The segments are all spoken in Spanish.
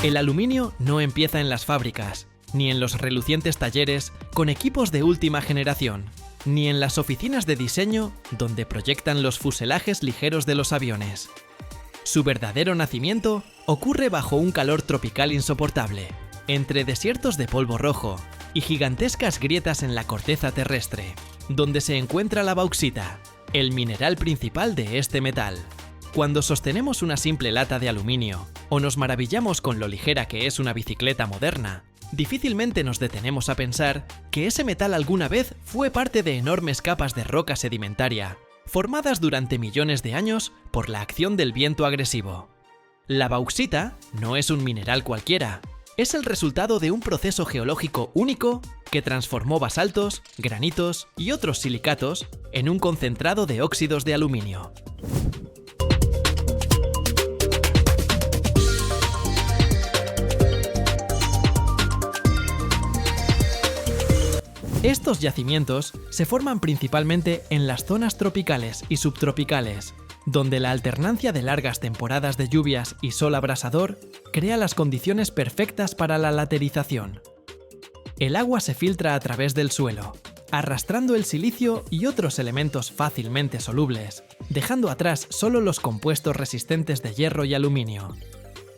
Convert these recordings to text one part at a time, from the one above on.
El aluminio no empieza en las fábricas, ni en los relucientes talleres con equipos de última generación, ni en las oficinas de diseño donde proyectan los fuselajes ligeros de los aviones. Su verdadero nacimiento ocurre bajo un calor tropical insoportable, entre desiertos de polvo rojo y gigantescas grietas en la corteza terrestre, donde se encuentra la bauxita, el mineral principal de este metal. Cuando sostenemos una simple lata de aluminio o nos maravillamos con lo ligera que es una bicicleta moderna, difícilmente nos detenemos a pensar que ese metal alguna vez fue parte de enormes capas de roca sedimentaria, formadas durante millones de años por la acción del viento agresivo. La bauxita no es un mineral cualquiera, es el resultado de un proceso geológico único que transformó basaltos, granitos y otros silicatos en un concentrado de óxidos de aluminio. Estos yacimientos se forman principalmente en las zonas tropicales y subtropicales, donde la alternancia de largas temporadas de lluvias y sol abrasador crea las condiciones perfectas para la laterización. El agua se filtra a través del suelo, arrastrando el silicio y otros elementos fácilmente solubles, dejando atrás solo los compuestos resistentes de hierro y aluminio.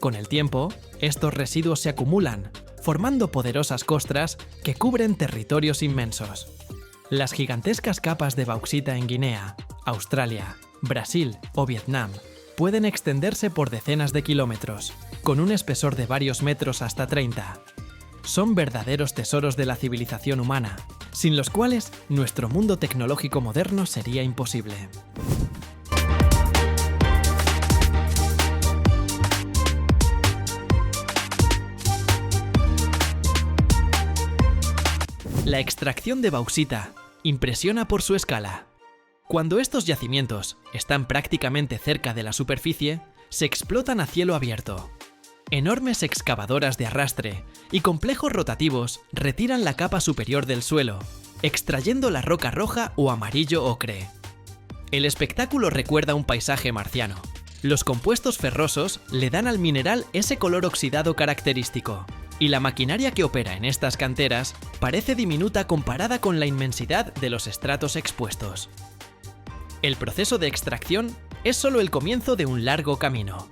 Con el tiempo, estos residuos se acumulan, formando poderosas costras que cubren territorios inmensos. Las gigantescas capas de bauxita en Guinea, Australia, Brasil o Vietnam pueden extenderse por decenas de kilómetros, con un espesor de varios metros hasta 30. Son verdaderos tesoros de la civilización humana, sin los cuales nuestro mundo tecnológico moderno sería imposible. La extracción de bauxita impresiona por su escala. Cuando estos yacimientos están prácticamente cerca de la superficie, se explotan a cielo abierto. Enormes excavadoras de arrastre y complejos rotativos retiran la capa superior del suelo, extrayendo la roca roja o amarillo ocre. El espectáculo recuerda un paisaje marciano. Los compuestos ferrosos le dan al mineral ese color oxidado característico, y la maquinaria que opera en estas canteras parece diminuta comparada con la inmensidad de los estratos expuestos. El proceso de extracción es solo el comienzo de un largo camino.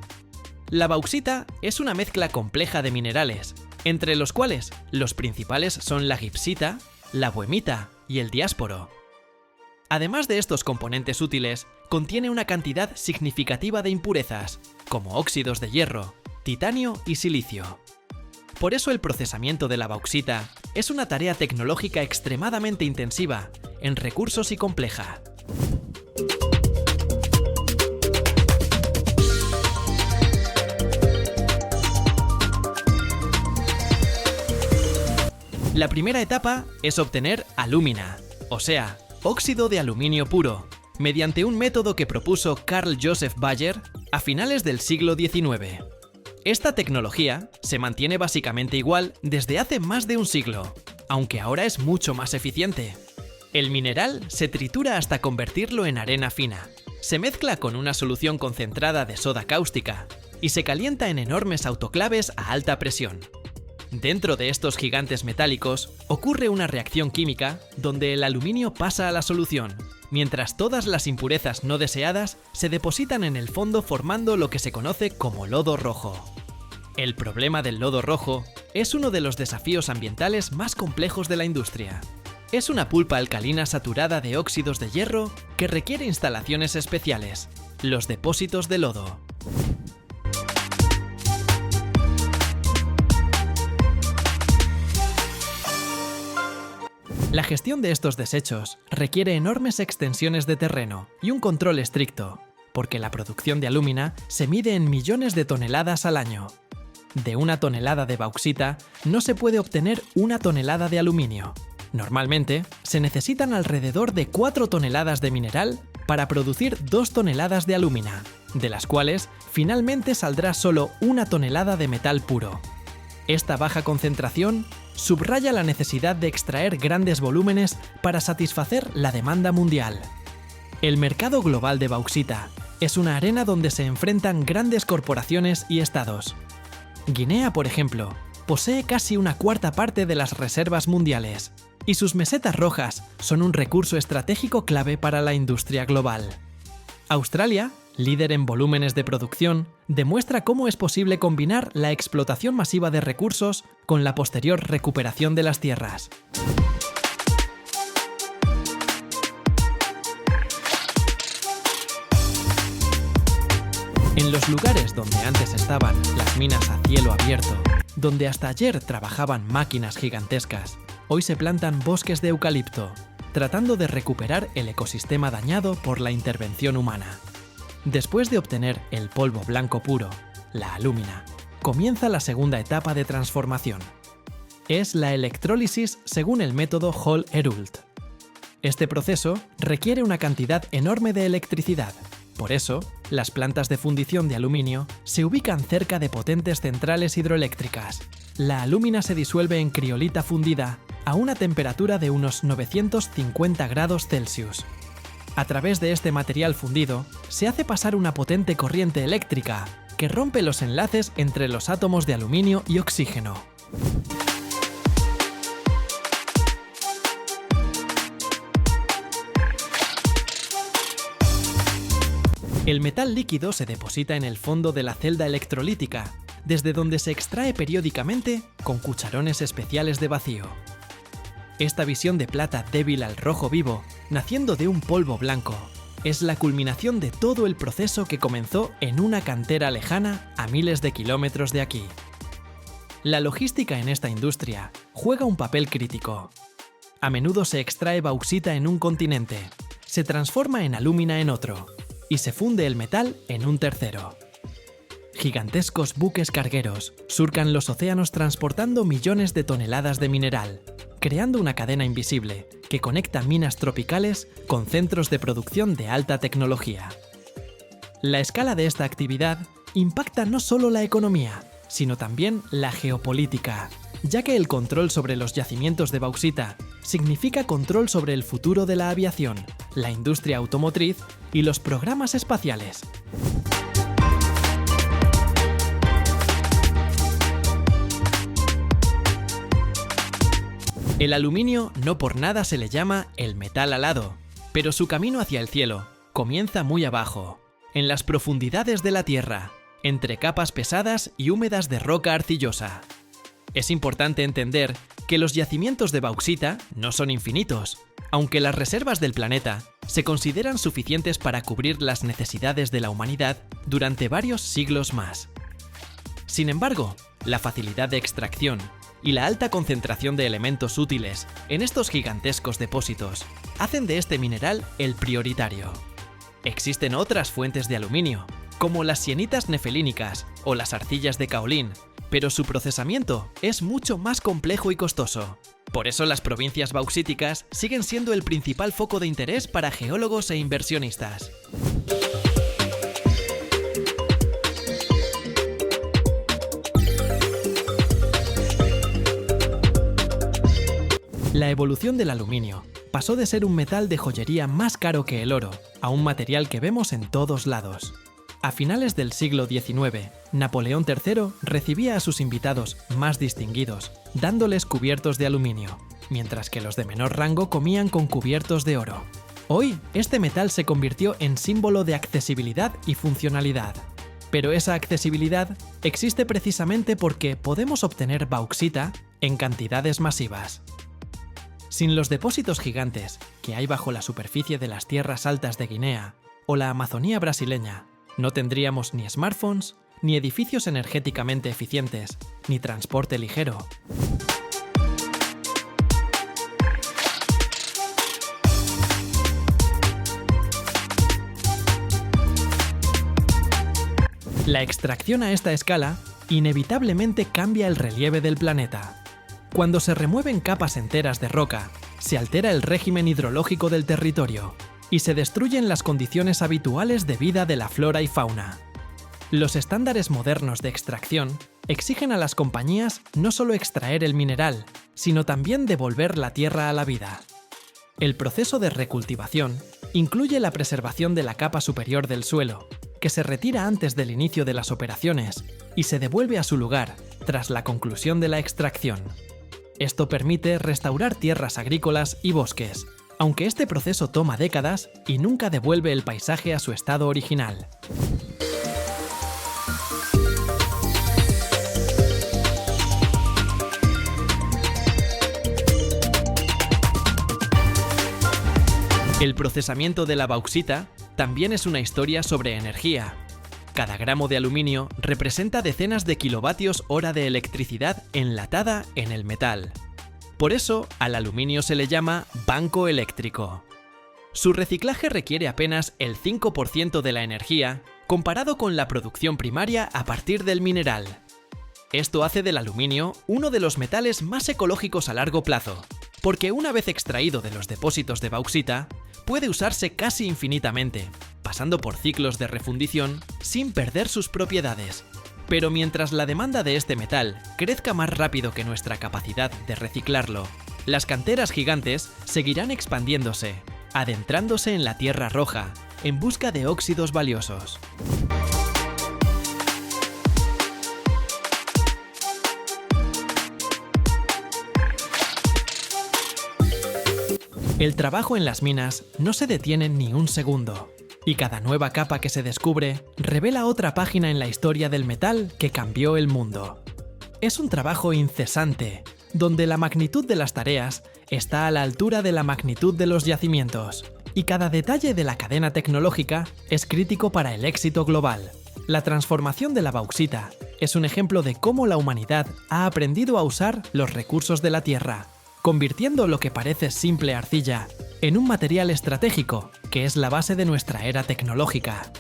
La bauxita es una mezcla compleja de minerales, entre los cuales los principales son la gipsita, la boehmita y el diásporo. Además de estos componentes útiles, contiene una cantidad significativa de impurezas, como óxidos de hierro, titanio y silicio. Por eso el procesamiento de la bauxita es una tarea tecnológica extremadamente intensiva, en recursos y compleja. La primera etapa es obtener alúmina, o sea, óxido de aluminio puro, mediante un método que propuso Carl Joseph Bayer a finales del siglo XIX. Esta tecnología se mantiene básicamente igual desde hace más de un siglo, aunque ahora es mucho más eficiente. El mineral se tritura hasta convertirlo en arena fina, se mezcla con una solución concentrada de soda cáustica y se calienta en enormes autoclaves a alta presión. Dentro de estos gigantes metálicos ocurre una reacción química donde el aluminio pasa a la solución, mientras todas las impurezas no deseadas se depositan en el fondo formando lo que se conoce como lodo rojo. El problema del lodo rojo es uno de los desafíos ambientales más complejos de la industria. Es una pulpa alcalina saturada de óxidos de hierro que requiere instalaciones especiales, los depósitos de lodo. La gestión de estos desechos requiere enormes extensiones de terreno y un control estricto, porque la producción de alúmina se mide en millones de toneladas al año. De una tonelada de bauxita no se puede obtener una tonelada de aluminio. Normalmente, se necesitan alrededor de 4 toneladas de mineral para producir 2 toneladas de alúmina, de las cuales finalmente saldrá solo 1 tonelada de metal puro. Esta baja concentración subraya la necesidad de extraer grandes volúmenes para satisfacer la demanda mundial. El mercado global de bauxita es una arena donde se enfrentan grandes corporaciones y estados. Guinea, por ejemplo, posee casi una cuarta parte de las reservas mundiales, y sus mesetas rojas son un recurso estratégico clave para la industria global. Australia, líder en volúmenes de producción, demuestra cómo es posible combinar la explotación masiva de recursos con la posterior recuperación de las tierras. En los lugares donde antes estaban las minas a cielo abierto, donde hasta ayer trabajaban máquinas gigantescas, hoy se plantan bosques de eucalipto, tratando de recuperar el ecosistema dañado por la intervención humana. Después de obtener el polvo blanco puro, la alúmina, comienza la segunda etapa de transformación. Es la electrólisis según el método Hall-Héroult. Este proceso requiere una cantidad enorme de electricidad. Por eso, las plantas de fundición de aluminio se ubican cerca de potentes centrales hidroeléctricas. La alúmina se disuelve en criolita fundida a una temperatura de unos 950 grados Celsius. A través de este material fundido, se hace pasar una potente corriente eléctrica que rompe los enlaces entre los átomos de aluminio y oxígeno. El metal líquido se deposita en el fondo de la celda electrolítica, desde donde se extrae periódicamente con cucharones especiales de vacío. Esta visión de plata débil al rojo vivo, naciendo de un polvo blanco, es la culminación de todo el proceso que comenzó en una cantera lejana a miles de kilómetros de aquí. La logística en esta industria juega un papel crítico. A menudo se extrae bauxita en un continente, se transforma en alúmina en otro, y se funde el metal en un tercero. Gigantescos buques cargueros surcan los océanos transportando millones de toneladas de mineral, creando una cadena invisible que conecta minas tropicales con centros de producción de alta tecnología. La escala de esta actividad impacta no solo la economía, sino también la geopolítica, ya que el control sobre los yacimientos de bauxita significa control sobre el futuro de la aviación, la industria automotriz y los programas espaciales. El aluminio no por nada se le llama el metal alado, pero su camino hacia el cielo comienza muy abajo, en las profundidades de la Tierra, entre capas pesadas y húmedas de roca arcillosa. Es importante entender que los yacimientos de bauxita no son infinitos, aunque las reservas del planeta se consideran suficientes para cubrir las necesidades de la humanidad durante varios siglos más. Sin embargo, la facilidad de extracción y la alta concentración de elementos útiles en estos gigantescos depósitos hacen de este mineral el prioritario. Existen otras fuentes de aluminio, como las sienitas nefelínicas o las arcillas de caolín, pero su procesamiento es mucho más complejo y costoso. Por eso las provincias bauxíticas siguen siendo el principal foco de interés para geólogos e inversionistas. La evolución del aluminio pasó de ser un metal de joyería más caro que el oro a un material que vemos en todos lados. A finales del siglo XIX, Napoleón III recibía a sus invitados más distinguidos, dándoles cubiertos de aluminio, mientras que los de menor rango comían con cubiertos de oro. Hoy, este metal se convirtió en símbolo de accesibilidad y funcionalidad. Pero esa accesibilidad existe precisamente porque podemos obtener bauxita en cantidades masivas. Sin los depósitos gigantes que hay bajo la superficie de las tierras altas de Guinea o la Amazonía brasileña, no tendríamos ni smartphones, ni edificios energéticamente eficientes, ni transporte ligero. La extracción a esta escala inevitablemente cambia el relieve del planeta. Cuando se remueven capas enteras de roca, se altera el régimen hidrológico del territorio y se destruyen las condiciones habituales de vida de la flora y fauna. Los estándares modernos de extracción exigen a las compañías no solo extraer el mineral, sino también devolver la tierra a la vida. El proceso de recultivación incluye la preservación de la capa superior del suelo, que se retira antes del inicio de las operaciones y se devuelve a su lugar tras la conclusión de la extracción. Esto permite restaurar tierras agrícolas y bosques, aunque este proceso toma décadas y nunca devuelve el paisaje a su estado original. El procesamiento de la bauxita también es una historia sobre energía. Cada gramo de aluminio representa decenas de kilovatios hora de electricidad enlatada en el metal. Por eso, al aluminio se le llama banco eléctrico. Su reciclaje requiere apenas el 5% de la energía, comparado con la producción primaria a partir del mineral. Esto hace del aluminio uno de los metales más ecológicos a largo plazo, porque una vez extraído de los depósitos de bauxita, puede usarse casi infinitamente, pasando por ciclos de refundición sin perder sus propiedades. Pero mientras la demanda de este metal crezca más rápido que nuestra capacidad de reciclarlo, las canteras gigantes seguirán expandiéndose, adentrándose en la tierra roja, en busca de óxidos valiosos. El trabajo en las minas no se detiene ni un segundo, y cada nueva capa que se descubre revela otra página en la historia del metal que cambió el mundo. Es un trabajo incesante, donde la magnitud de las tareas está a la altura de la magnitud de los yacimientos, y cada detalle de la cadena tecnológica es crítico para el éxito global. La transformación de la bauxita es un ejemplo de cómo la humanidad ha aprendido a usar los recursos de la tierra, convirtiendo lo que parece simple arcilla en un material estratégico que es la base de nuestra era tecnológica.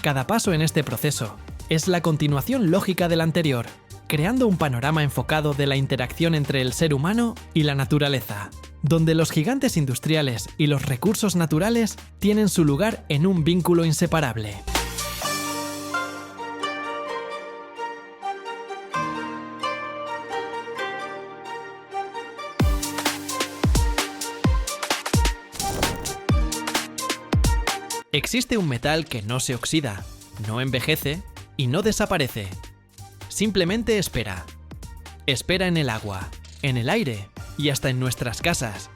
Cada paso en este proceso es la continuación lógica del anterior, creando un panorama enfocado de la interacción entre el ser humano y la naturaleza, donde los gigantes industriales y los recursos naturales tienen su lugar en un vínculo inseparable. Existe un metal que no se oxida, no envejece y no desaparece. Simplemente espera. Espera en el agua, en el aire y hasta en nuestras casas.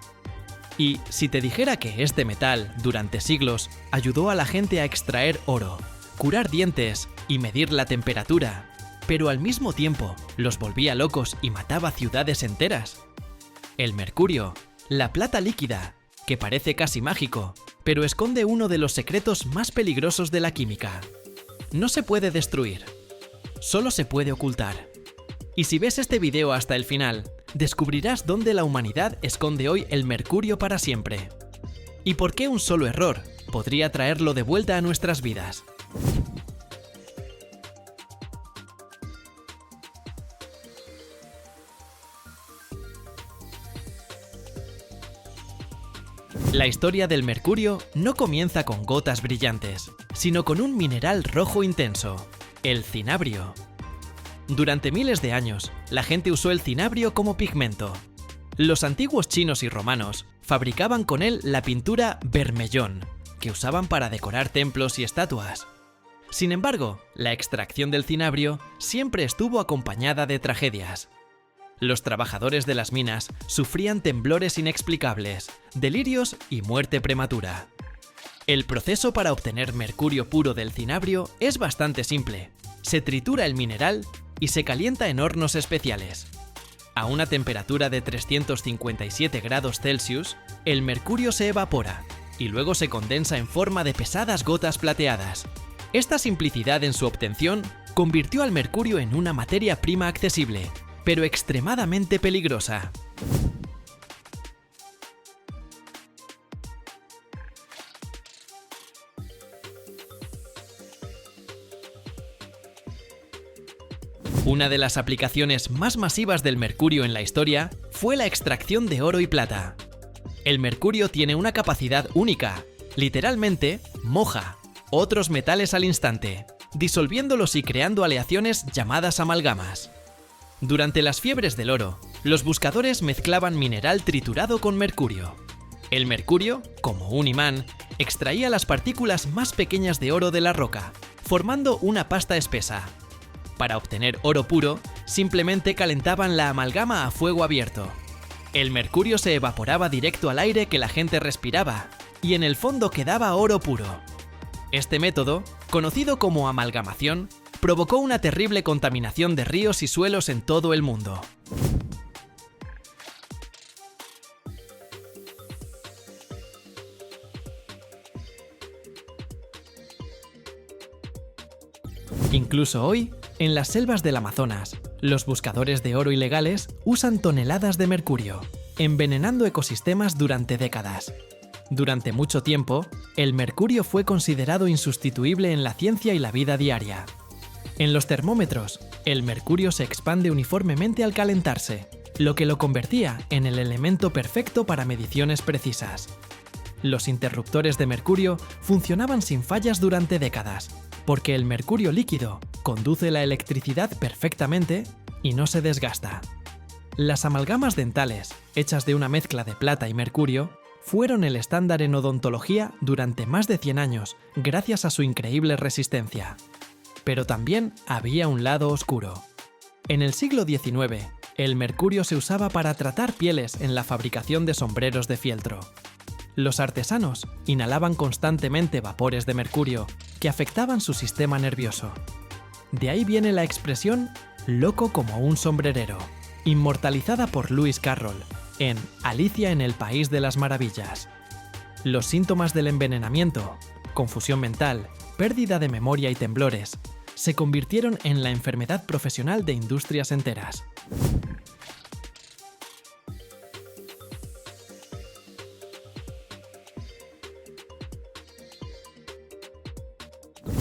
Y si te dijera que este metal, durante siglos, ayudó a la gente a extraer oro, curar dientes y medir la temperatura, pero al mismo tiempo los volvía locos y mataba ciudades enteras. El mercurio, la plata líquida, que parece casi mágico, pero esconde uno de los secretos más peligrosos de la química. No se puede destruir, solo se puede ocultar. Y si ves este video hasta el final, descubrirás dónde la humanidad esconde hoy el mercurio para siempre. Y por qué un solo error podría traerlo de vuelta a nuestras vidas. La historia del mercurio no comienza con gotas brillantes, sino con un mineral rojo intenso, el cinabrio. Durante miles de años, la gente usó el cinabrio como pigmento. Los antiguos chinos y romanos fabricaban con él la pintura vermellón, que usaban para decorar templos y estatuas. Sin embargo, la extracción del cinabrio siempre estuvo acompañada de tragedias. Los trabajadores de las minas sufrían temblores inexplicables, delirios y muerte prematura. El proceso para obtener mercurio puro del cinabrio es bastante simple. Se tritura el mineral y se calienta en hornos especiales. A una temperatura de 357 grados Celsius, el mercurio se evapora y luego se condensa en forma de pesadas gotas plateadas. Esta simplicidad en su obtención convirtió al mercurio en una materia prima accesible, pero extremadamente peligrosa. Una de las aplicaciones más masivas del mercurio en la historia fue la extracción de oro y plata. El mercurio tiene una capacidad única, literalmente moja otros metales al instante, disolviéndolos y creando aleaciones llamadas amalgamas. Durante las fiebres del oro, los buscadores mezclaban mineral triturado con mercurio. El mercurio, como un imán, extraía las partículas más pequeñas de oro de la roca, formando una pasta espesa. Para obtener oro puro, simplemente calentaban la amalgama a fuego abierto. El mercurio se evaporaba directo al aire que la gente respiraba, y en el fondo quedaba oro puro. Este método, conocido como amalgamación, provocó una terrible contaminación de ríos y suelos en todo el mundo. Incluso hoy, en las selvas del Amazonas, los buscadores de oro ilegales usan toneladas de mercurio, envenenando ecosistemas durante décadas. Durante mucho tiempo, el mercurio fue considerado insustituible en la ciencia y la vida diaria. En los termómetros, el mercurio se expande uniformemente al calentarse, lo que lo convertía en el elemento perfecto para mediciones precisas. Los interruptores de mercurio funcionaban sin fallas durante décadas, porque el mercurio líquido conduce la electricidad perfectamente y no se desgasta. Las amalgamas dentales, hechas de una mezcla de plata y mercurio, fueron el estándar en odontología durante más de 100 años gracias a su increíble resistencia. Pero también había un lado oscuro. En el siglo XIX, el mercurio se usaba para tratar pieles en la fabricación de sombreros de fieltro. Los artesanos inhalaban constantemente vapores de mercurio que afectaban su sistema nervioso. De ahí viene la expresión «loco como un sombrerero», inmortalizada por Lewis Carroll en Alicia en el País de las Maravillas. Los síntomas del envenenamiento, confusión mental, pérdida de memoria y temblores, se convirtieron en la enfermedad profesional de industrias enteras.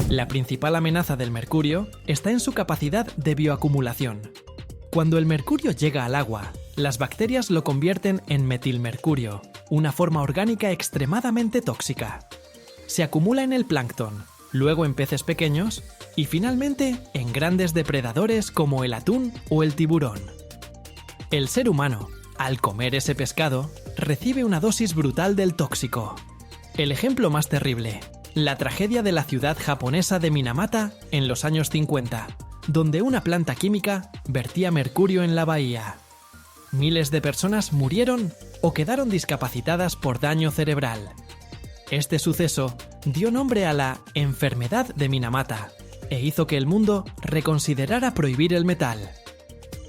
La principal amenaza del mercurio está en su capacidad de bioacumulación. Cuando el mercurio llega al agua, las bacterias lo convierten en metilmercurio, una forma orgánica extremadamente tóxica. Se acumula en el plancton, luego en peces pequeños y finalmente en grandes depredadores como el atún o el tiburón. El ser humano, al comer ese pescado, recibe una dosis brutal del tóxico. El ejemplo más terrible: la tragedia de la ciudad japonesa de Minamata en los años 50, donde una planta química vertía mercurio en la bahía. Miles de personas murieron o quedaron discapacitadas por daño cerebral. Este suceso dio nombre a la enfermedad de Minamata e hizo que el mundo reconsiderara prohibir el metal.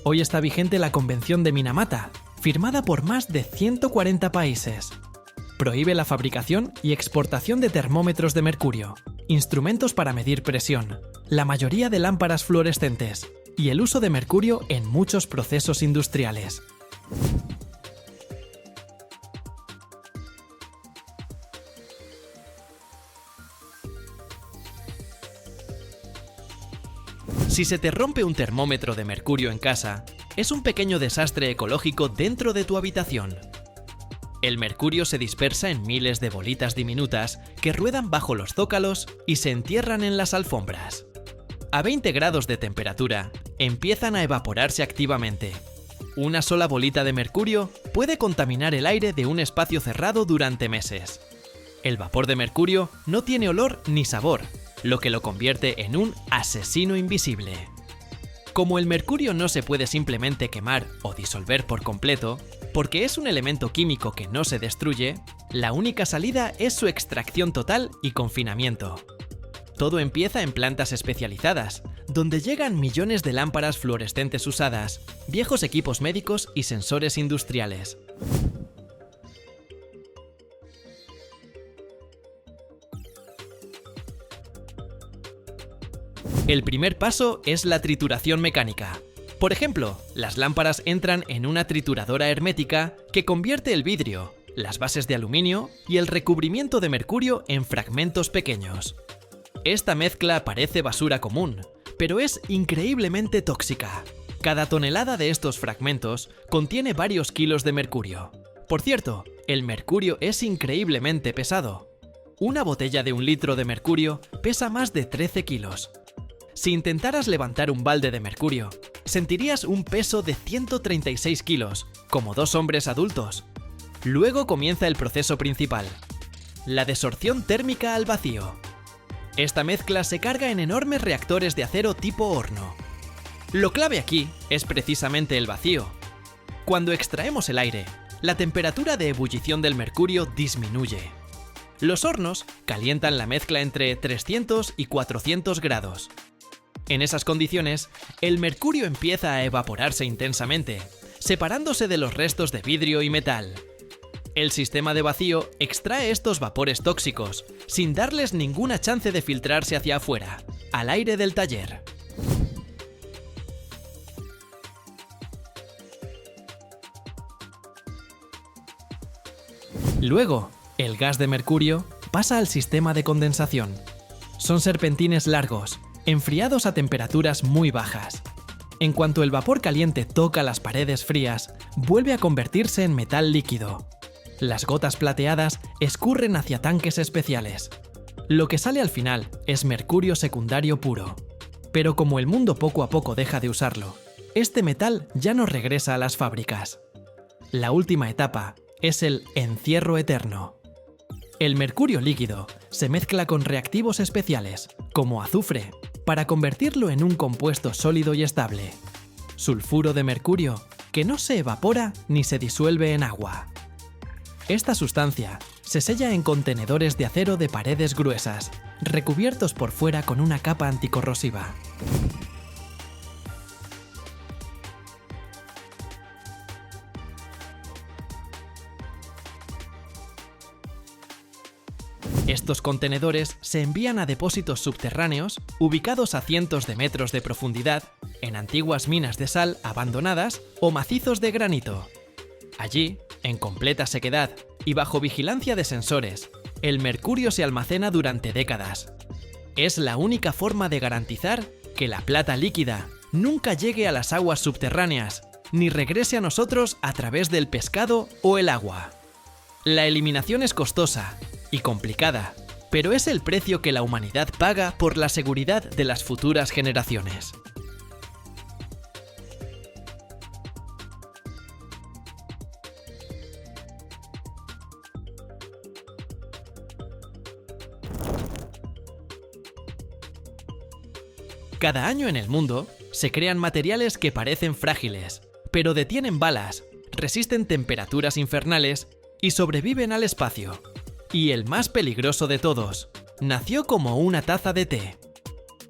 Hoy está vigente la Convención de Minamata, firmada por más de 140 países. Prohíbe la fabricación y exportación de termómetros de mercurio, instrumentos para medir presión, la mayoría de lámparas fluorescentes y el uso de mercurio en muchos procesos industriales. Si se te rompe un termómetro de mercurio en casa, es un pequeño desastre ecológico dentro de tu habitación. El mercurio se dispersa en miles de bolitas diminutas que ruedan bajo los zócalos y se entierran en las alfombras. A 20 grados de temperatura, empiezan a evaporarse activamente. Una sola bolita de mercurio puede contaminar el aire de un espacio cerrado durante meses. El vapor de mercurio no tiene olor ni sabor, lo que lo convierte en un asesino invisible. Como el mercurio no se puede simplemente quemar o disolver por completo, porque es un elemento químico que no se destruye, la única salida es su extracción total y confinamiento. Todo empieza en plantas especializadas, donde llegan millones de lámparas fluorescentes usadas, viejos equipos médicos y sensores industriales. El primer paso es la trituración mecánica. Por ejemplo, las lámparas entran en una trituradora hermética que convierte el vidrio, las bases de aluminio y el recubrimiento de mercurio en fragmentos pequeños. Esta mezcla parece basura común, pero es increíblemente tóxica. Cada tonelada de estos fragmentos contiene varios kilos de mercurio. Por cierto, el mercurio es increíblemente pesado. Una botella de 1 litro de mercurio pesa más de 13 kilos. Si intentaras levantar un balde de mercurio, sentirías un peso de 136 kilos, como 2 hombres adultos. Luego comienza el proceso principal: la desorción térmica al vacío. Esta mezcla se carga en enormes reactores de acero tipo horno. Lo clave aquí es precisamente el vacío. Cuando extraemos el aire, la temperatura de ebullición del mercurio disminuye. Los hornos calientan la mezcla entre 300 y 400 grados. En esas condiciones, el mercurio empieza a evaporarse intensamente, separándose de los restos de vidrio y metal. El sistema de vacío extrae estos vapores tóxicos, sin darles ninguna chance de filtrarse hacia afuera, al aire del taller. Luego, el gas de mercurio pasa al sistema de condensación. Son serpentines largos, enfriados a temperaturas muy bajas. En cuanto el vapor caliente toca las paredes frías, vuelve a convertirse en metal líquido. Las gotas plateadas escurren hacia tanques especiales. Lo que sale al final es mercurio secundario puro. Pero como el mundo poco a poco deja de usarlo, este metal ya no regresa a las fábricas. La última etapa es el encierro eterno. El mercurio líquido se mezcla con reactivos especiales, como azufre, para convertirlo en un compuesto sólido y estable. Sulfuro de mercurio, que no se evapora ni se disuelve en agua. Esta sustancia se sella en contenedores de acero de paredes gruesas, recubiertos por fuera con una capa anticorrosiva. Estos contenedores se envían a depósitos subterráneos ubicados a cientos de metros de profundidad, en antiguas minas de sal abandonadas o macizos de granito. Allí, en completa sequedad y bajo vigilancia de sensores, el mercurio se almacena durante décadas. Es la única forma de garantizar que la plata líquida nunca llegue a las aguas subterráneas, ni regrese a nosotros a través del pescado o el agua. La eliminación es costosa y complicada, pero es el precio que la humanidad paga por la seguridad de las futuras generaciones. Cada año en el mundo se crean materiales que parecen frágiles, pero detienen balas, resisten temperaturas infernales y sobreviven al espacio. Y el más peligroso de todos, nació como una taza de té.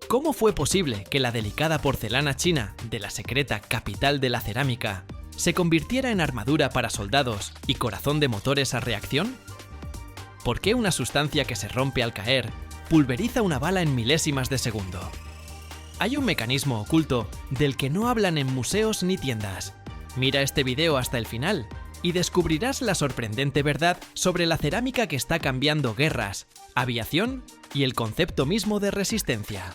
¿Cómo fue posible que la delicada porcelana china de la secreta capital de la cerámica se convirtiera en armadura para soldados y corazón de motores a reacción? ¿Por qué una sustancia que se rompe al caer pulveriza una bala en milésimas de segundo? Hay un mecanismo oculto del que no hablan en museos ni tiendas. Mira este video hasta el final y descubrirás la sorprendente verdad sobre la cerámica que está cambiando guerras, aviación y el concepto mismo de resistencia.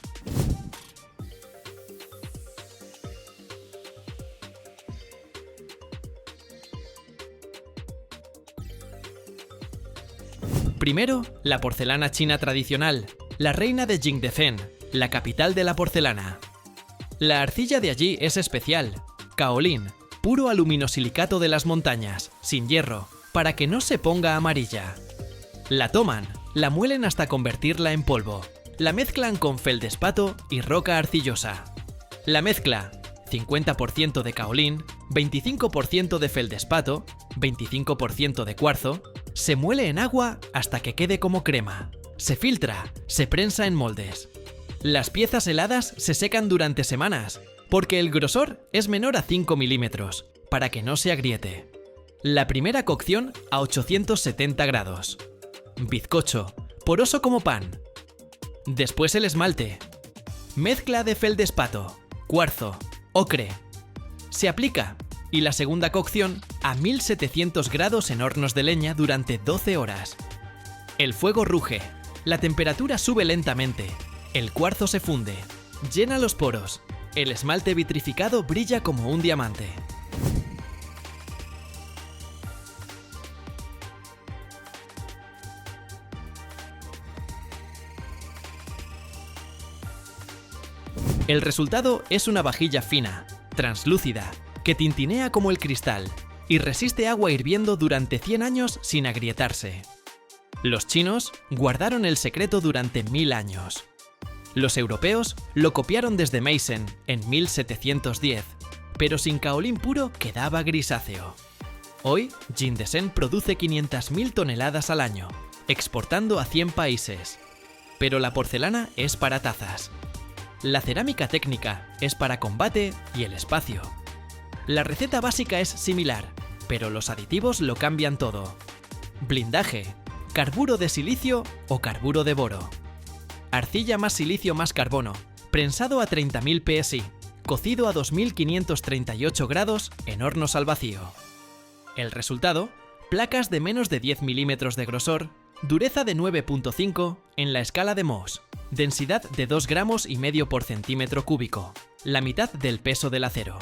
Primero, la porcelana china tradicional, la reina de Jingdezhen, la capital de la porcelana. La arcilla de allí es especial, kaolín, puro aluminosilicato de las montañas, sin hierro, para que no se ponga amarilla. La toman, la muelen hasta convertirla en polvo, la mezclan con feldespato y roca arcillosa. La mezcla, 50% de kaolín, 25% de feldespato, 25% de cuarzo, se muele en agua hasta que quede como crema. Se filtra, se prensa en moldes. Las piezas heladas se secan durante semanas, porque el grosor es menor a 5 milímetros, para que no se agriete. La primera cocción a 870 grados. Bizcocho, poroso como pan. Después el esmalte. Mezcla de feldespato, cuarzo, ocre. Se aplica, y la segunda cocción a 1700 grados en hornos de leña durante 12 horas. El fuego ruge, la temperatura sube lentamente, el cuarzo se funde, llena los poros. El esmalte vitrificado brilla como un diamante. El resultado es una vajilla fina, translúcida, que tintinea como el cristal y resiste agua hirviendo durante 100 años sin agrietarse. Los chinos guardaron el secreto durante 1000 años. Los europeos lo copiaron desde Meissen en 1710, pero sin caolín puro quedaba grisáceo. Hoy, Jindesen produce 500.000 toneladas al año, exportando a 100 países. Pero la porcelana es para tazas. La cerámica técnica es para combate y el espacio. La receta básica es similar, pero los aditivos lo cambian todo. Blindaje, carburo de silicio o carburo de boro. Arcilla más silicio más carbono, prensado a 30.000 psi, cocido a 2.538 grados en hornos al vacío. El resultado, placas de menos de 10 milímetros de grosor, dureza de 9.5 en la escala de Mohs, densidad de 2,5 gramos por centímetro cúbico, la mitad del peso del acero.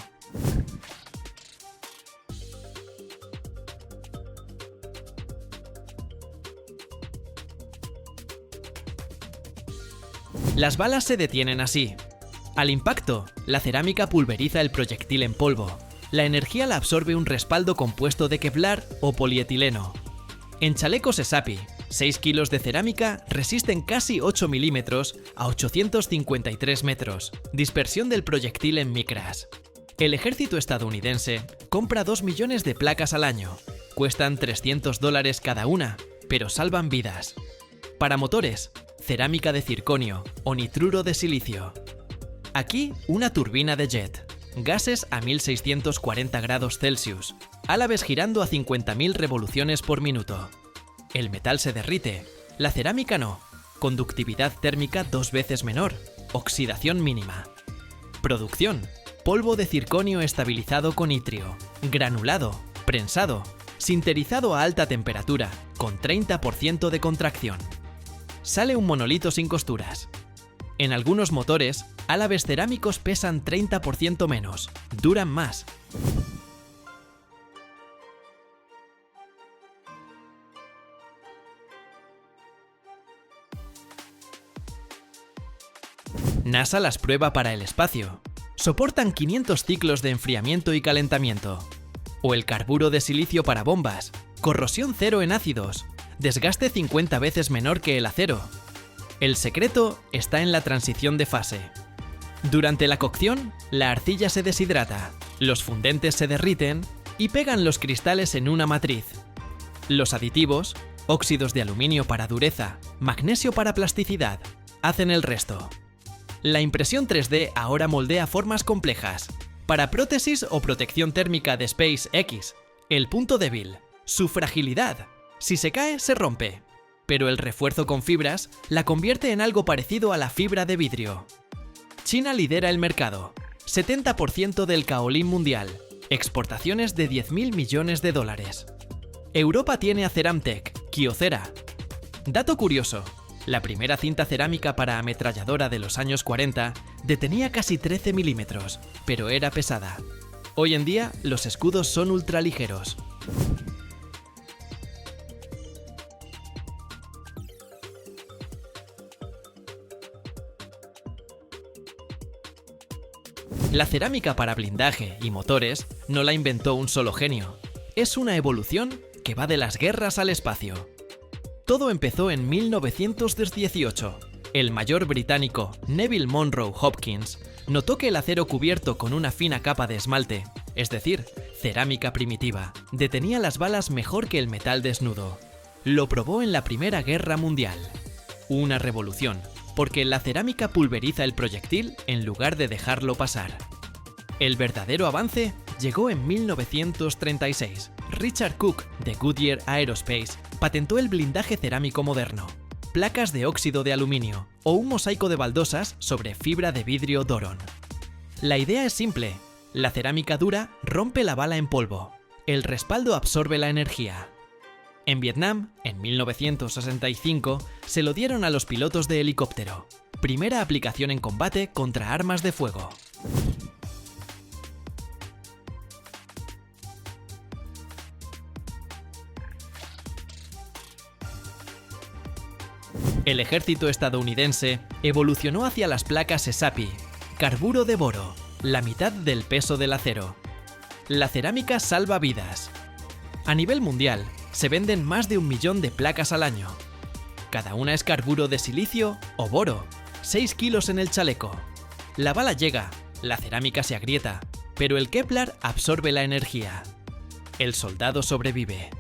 Las balas se detienen así. Al impacto, la cerámica pulveriza el proyectil en polvo. La energía la absorbe un respaldo compuesto de Kevlar o polietileno. En chalecos ESAPI, 6 kilos de cerámica resisten casi 8 milímetros a 853 metros, dispersión del proyectil en micras. El ejército estadounidense compra 2 millones de placas al año. Cuestan $300 cada una, pero salvan vidas. Para motores, cerámica de circonio o nitruro de silicio. Aquí una turbina de jet, gases a 1640 grados Celsius, álabes girando a 50.000 revoluciones por minuto. El metal se derrite, la cerámica no, conductividad térmica 2 veces menor, oxidación mínima. Producción, polvo de circonio estabilizado con itrio, granulado, prensado, sinterizado a alta temperatura, con 30% de contracción. Sale un monolito sin costuras. En algunos motores, álabes cerámicos pesan 30% menos, duran más. NASA las prueba para el espacio. Soportan 500 ciclos de enfriamiento y calentamiento. O el carburo de silicio para bombas, corrosión cero en ácidos, desgaste 50 veces menor que el acero. El secreto está en la transición de fase. Durante la cocción, la arcilla se deshidrata, los fundentes se derriten y pegan los cristales en una matriz. Los aditivos, óxidos de aluminio para dureza, magnesio para plasticidad, hacen el resto. La impresión 3D ahora moldea formas complejas. Para prótesis o protección térmica de SpaceX, el punto débil, su fragilidad. Si se cae, se rompe. Pero el refuerzo con fibras la convierte en algo parecido a la fibra de vidrio. China lidera el mercado, 70% del caolín mundial, exportaciones de 10.000 millones de dólares. Europa tiene a Ceramtec, Kyocera. Dato curioso, la primera cinta cerámica para ametralladora de los años 40 detenía casi 13 milímetros, pero era pesada. Hoy en día, los escudos son ultraligeros. La cerámica para blindaje y motores no la inventó un solo genio. Es una evolución que va de las guerras al espacio. Todo empezó en 1918. El mayor británico Neville Monro Hopkins notó que el acero cubierto con una fina capa de esmalte, es decir, cerámica primitiva, detenía las balas mejor que el metal desnudo. Lo probó en la Primera Guerra Mundial. Una revolución, porque la cerámica pulveriza el proyectil en lugar de dejarlo pasar. El verdadero avance llegó en 1936. Richard Cook, de Goodyear Aerospace, patentó el blindaje cerámico moderno, placas de óxido de aluminio o un mosaico de baldosas sobre fibra de vidrio Doron. La idea es simple, la cerámica dura rompe la bala en polvo, el respaldo absorbe la energía. En Vietnam, en 1965, se lo dieron a los pilotos de helicóptero, primera aplicación en combate contra armas de fuego. El ejército estadounidense evolucionó hacia las placas ESAPI, carburo de boro, la mitad del peso del acero. La cerámica salva vidas. A nivel mundial, se venden más de 1 millón de placas al año. Cada una es carburo de silicio o boro, 6 kilos en el chaleco. La bala llega, la cerámica se agrieta, pero el Kevlar absorbe la energía. El soldado sobrevive.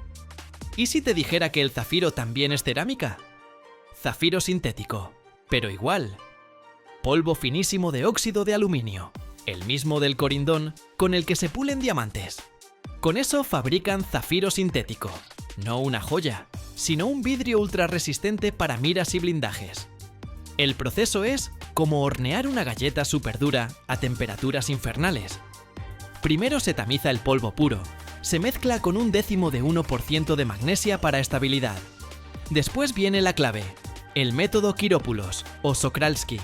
¿Y si te dijera que el zafiro también es cerámica? Zafiro sintético, pero igual. Polvo finísimo de óxido de aluminio, el mismo del corindón con el que se pulen diamantes. Con eso fabrican zafiro sintético, no una joya, sino un vidrio ultra resistente para miras y blindajes. El proceso es como hornear una galleta superdura a temperaturas infernales. Primero se tamiza el polvo puro, se mezcla con 0,1% de magnesia para estabilidad. Después viene la clave, el método Chiropoulos o Sokralski.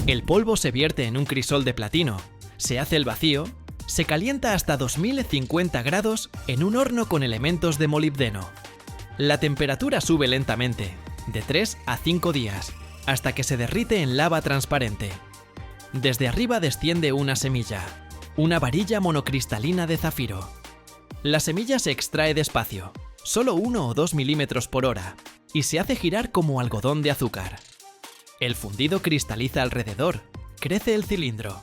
El polvo se vierte en un crisol de platino, se hace el vacío, se calienta hasta 2050 grados en un horno con elementos de molibdeno. La temperatura sube lentamente, de 3 a 5 días, hasta que se derrite en lava transparente. Desde arriba desciende una semilla, una varilla monocristalina de zafiro. La semilla se extrae despacio, solo 1 o 2 milímetros por hora, y se hace girar como algodón de azúcar. El fundido cristaliza alrededor, crece el cilindro.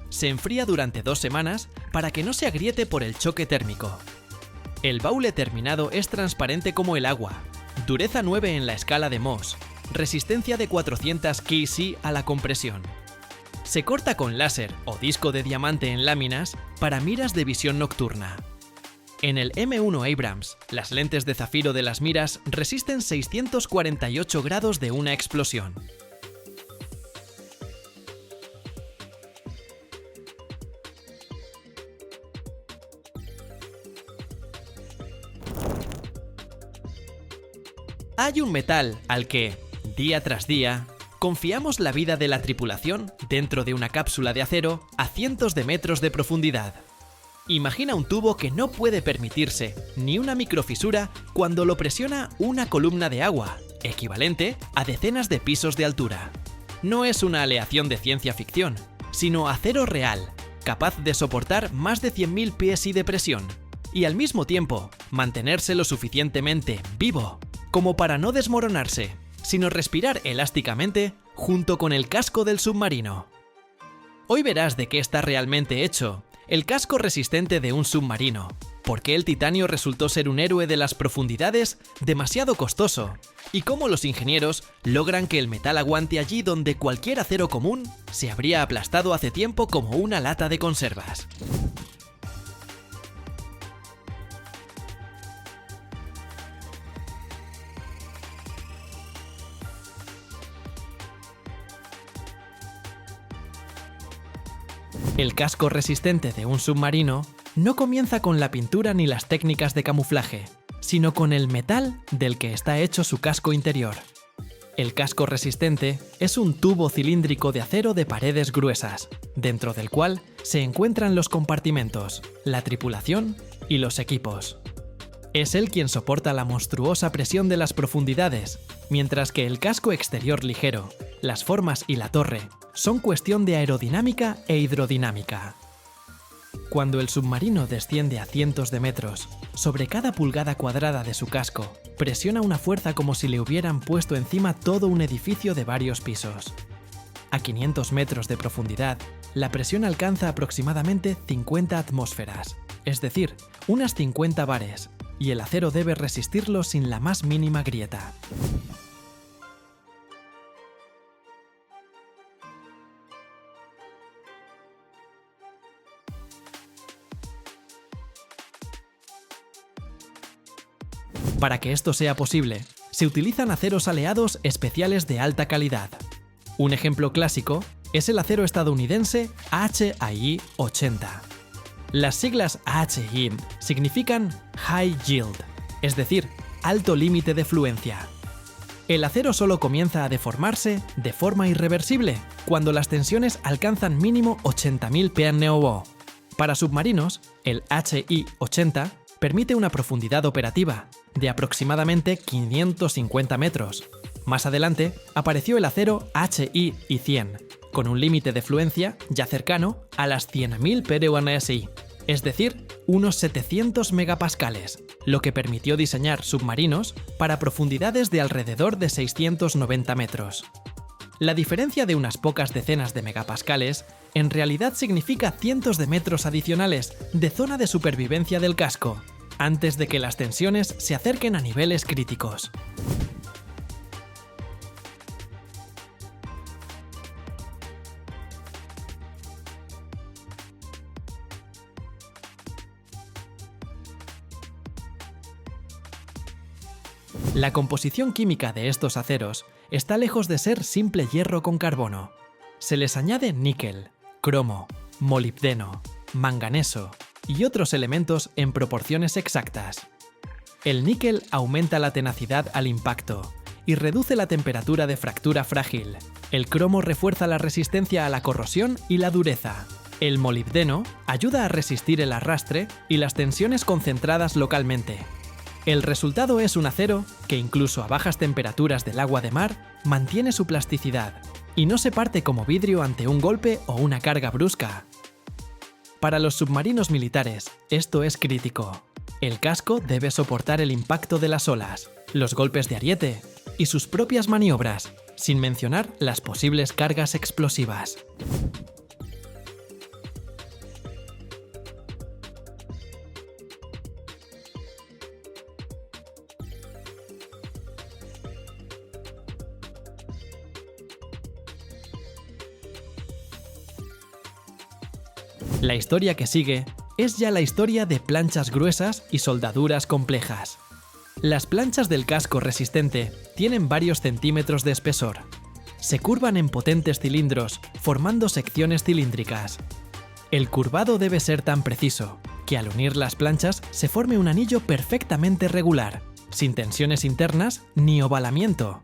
Se enfría durante 2 semanas para que no se agriete por el choque térmico. El baule terminado es transparente como el agua, dureza 9 en la escala de Mohs, resistencia de 400 kC a la compresión. Se corta con láser o disco de diamante en láminas para miras de visión nocturna. En el M1 Abrams, las lentes de zafiro de las miras resisten 648 grados de una explosión. Hay un metal al que, día tras día, confiamos la vida de la tripulación dentro de una cápsula de acero a cientos de metros de profundidad. Imagina un tubo que no puede permitirse ni una microfisura cuando lo presiona una columna de agua, equivalente a decenas de pisos de altura. No es una aleación de ciencia ficción, sino acero real, capaz de soportar más de 100.000 psi de presión, y al mismo tiempo mantenerse lo suficientemente vivo como para no desmoronarse, sino respirar elásticamente junto con el casco del submarino. Hoy verás de qué está realmente hecho el casco resistente de un submarino, por qué el titanio resultó ser un héroe de las profundidades demasiado costoso, y cómo los ingenieros logran que el metal aguante allí donde cualquier acero común se habría aplastado hace tiempo como una lata de conservas. El casco resistente de un submarino no comienza con la pintura ni las técnicas de camuflaje, sino con el metal del que está hecho su casco interior. El casco resistente es un tubo cilíndrico de acero de paredes gruesas, dentro del cual se encuentran los compartimentos, la tripulación y los equipos. Es él quien soporta la monstruosa presión de las profundidades, mientras que el casco exterior ligero, las formas y la torre son cuestión de aerodinámica e hidrodinámica. Cuando el submarino desciende a cientos de metros, sobre cada pulgada cuadrada de su casco, presiona una fuerza como si le hubieran puesto encima todo un edificio de varios pisos. A 500 metros de profundidad, la presión alcanza aproximadamente 50 atmósferas, es decir, unas 50 bares, y el acero debe resistirlo sin la más mínima grieta. Para que esto sea posible, se utilizan aceros aleados especiales de alta calidad. Un ejemplo clásico es el acero estadounidense HAI 80. Las siglas HAI significan High Yield, es decir, alto límite de fluencia. El acero solo comienza a deformarse de forma irreversible cuando las tensiones alcanzan mínimo 80.000 PNOV. Para submarinos, el HI 80 permite una profundidad operativa de aproximadamente 550 metros. Más adelante apareció el acero HI 100, con un límite de fluencia ya cercano a las 100.000 PRUNSI, es decir, unos 700 megapascales, lo que permitió diseñar submarinos para profundidades de alrededor de 690 metros. La diferencia de unas pocas decenas de megapascales en realidad significa cientos de metros adicionales de zona de supervivencia del casco, antes de que las tensiones se acerquen a niveles críticos. La composición química de estos aceros está lejos de ser simple hierro con carbono. Se les añade níquel, cromo, molibdeno, manganeso y otros elementos en proporciones exactas. El níquel aumenta la tenacidad al impacto y reduce la temperatura de fractura frágil. El cromo refuerza la resistencia a la corrosión y la dureza. El molibdeno ayuda a resistir el arrastre y las tensiones concentradas localmente. El resultado es un acero que incluso a bajas temperaturas del agua de mar mantiene su plasticidad y no se parte como vidrio ante un golpe o una carga brusca. Para los submarinos militares, esto es crítico. El casco debe soportar el impacto de las olas, los golpes de ariete y sus propias maniobras, sin mencionar las posibles cargas explosivas. La historia que sigue es ya la historia de planchas gruesas y soldaduras complejas. Las planchas del casco resistente tienen varios centímetros de espesor. Se curvan en potentes cilindros, formando secciones cilíndricas. El curvado debe ser tan preciso que al unir las planchas se forme un anillo perfectamente regular, sin tensiones internas ni ovalamiento.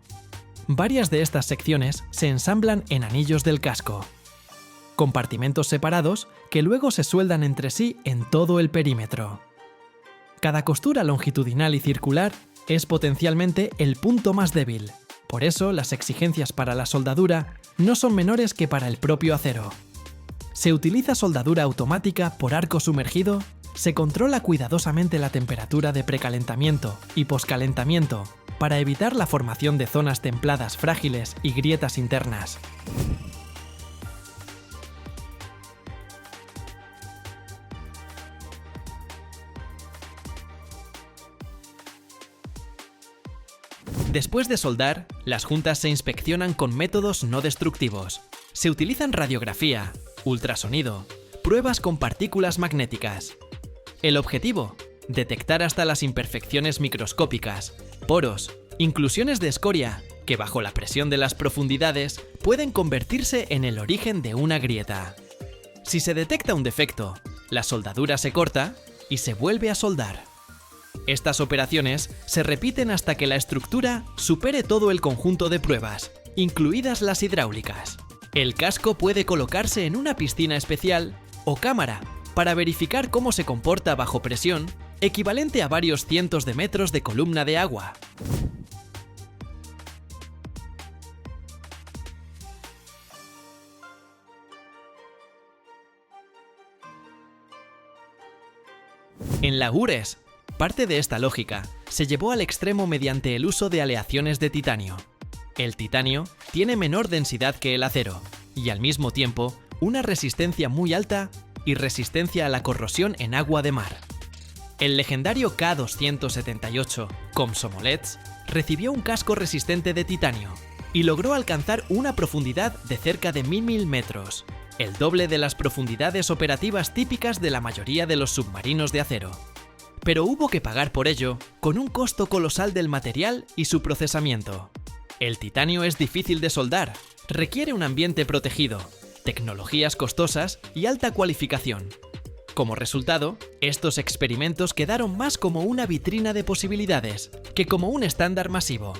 Varias de estas secciones se ensamblan en anillos del casco. Compartimentos separados que luego se sueldan entre sí en todo el perímetro. Cada costura longitudinal y circular es potencialmente el punto más débil, por eso las exigencias para la soldadura no son menores que para el propio acero. Se utiliza soldadura automática por arco sumergido, se controla cuidadosamente la temperatura de precalentamiento y poscalentamiento para evitar la formación de zonas templadas frágiles y grietas internas. Después de soldar, las juntas se inspeccionan con métodos no destructivos. Se utilizan radiografía, ultrasonido, pruebas con partículas magnéticas. El objetivo: detectar hasta las imperfecciones microscópicas, poros, inclusiones de escoria, que bajo la presión de las profundidades pueden convertirse en el origen de una grieta. Si se detecta un defecto, la soldadura se corta y se vuelve a soldar. Estas operaciones se repiten hasta que la estructura supere todo el conjunto de pruebas, incluidas las hidráulicas. El casco puede colocarse en una piscina especial o cámara para verificar cómo se comporta bajo presión, equivalente a varios cientos de metros de columna de agua. En la URSS, parte de esta lógica se llevó al extremo mediante el uso de aleaciones de titanio. El titanio tiene menor densidad que el acero y al mismo tiempo una resistencia muy alta y resistencia a la corrosión en agua de mar. El legendario K-278 Komsomolets recibió un casco resistente de titanio y logró alcanzar una profundidad de cerca de 1000 metros, el doble de las profundidades operativas típicas de la mayoría de los submarinos de acero. Pero hubo que pagar por ello con un costo colosal del material y su procesamiento. El titanio es difícil de soldar, requiere un ambiente protegido, tecnologías costosas y alta cualificación. Como resultado, estos experimentos quedaron más como una vitrina de posibilidades que como un estándar masivo.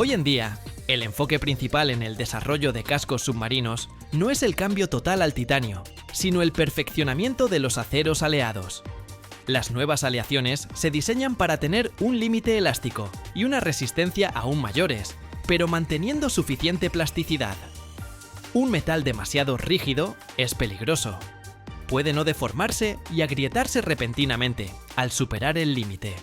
Hoy en día, el enfoque principal en el desarrollo de cascos submarinos no es el cambio total al titanio, sino el perfeccionamiento de los aceros aleados. Las nuevas aleaciones se diseñan para tener un límite elástico y una resistencia aún mayores, pero manteniendo suficiente plasticidad. Un metal demasiado rígido es peligroso. Puede no deformarse y agrietarse repentinamente al superar el límite.